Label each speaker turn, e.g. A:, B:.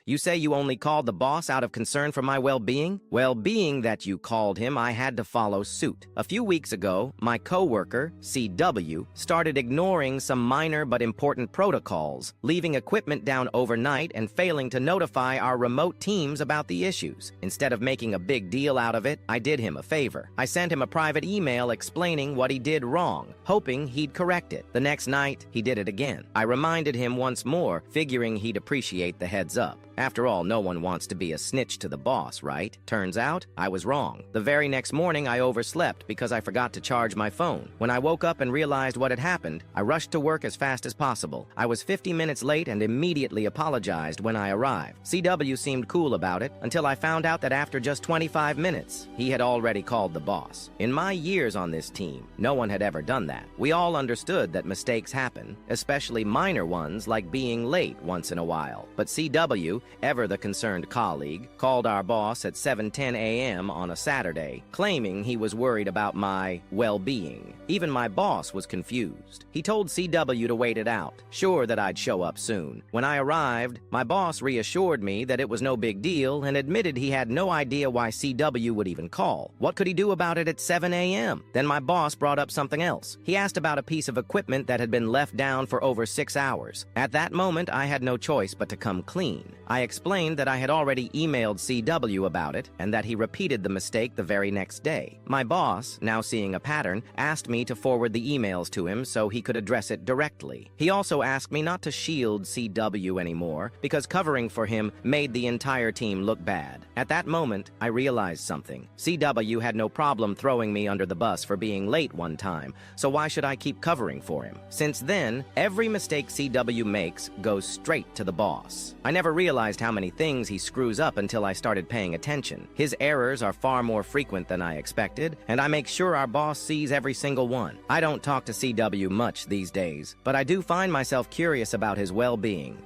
A: You say you only called the boss out of concern for my well-being? Well, being that you called him, I had to follow suit. A few weeks ago, my coworker, CW, started ignoring some minor but important protocols, leaving equipment down overnight and failing to notify our remote teams about the issues. Instead of making a big deal out of it, I did him a favor. I sent him a private email explaining what he did wrong, hoping he'd correct it. The next night, he did it again. I reminded him once more, figuring he'd appreciate the heads up. After all, no one wants to be a snitch to the boss, right? Turns out, I was wrong. The very next morning, I overslept because I forgot to charge my phone. When I woke up and realized what had happened, I rushed to work as fast as possible. I was 50 minutes late and immediately apologized when I arrived. CW seemed cool about it until I found out that after just 25 minutes, he had already called the boss. In my years on this team, no one had ever done that. We all understood that mistakes happen, especially minor ones like being late once in a while. But CW, ever the concerned colleague, called our boss at 7:10 a.m. on a Saturday, claiming he was worried about my well-being. Even my boss was confused. He told CW to wait it out, sure that I'd show up soon. When I arrived, my boss reassured me that it was no big deal and admitted he had no idea why CW would even call. What could he do about it at 7 a.m.? Then my boss brought up something else. He asked about a piece of equipment that had been left down for over 6 hours. At that moment, I had no choice but to come clean. I explained that I had already emailed CW about it and that he repeated the mistake the very next day. My boss, now seeing a pattern, asked me to forward the emails to him so he could address it directly. He also asked me not to shield CW anymore because covering for him made the entire team look bad. At that moment, I realized something. CW had no problem throwing me under the bus for being late one time, so why should I keep covering for him? Since then, every mistake CW makes goes straight to the boss. I never realized how many things he screws up until I started paying attention. His errors are far more frequent than I expected, and I make sure our boss sees every single one. I don't talk to CW much these days, but I do find myself curious about his well-being.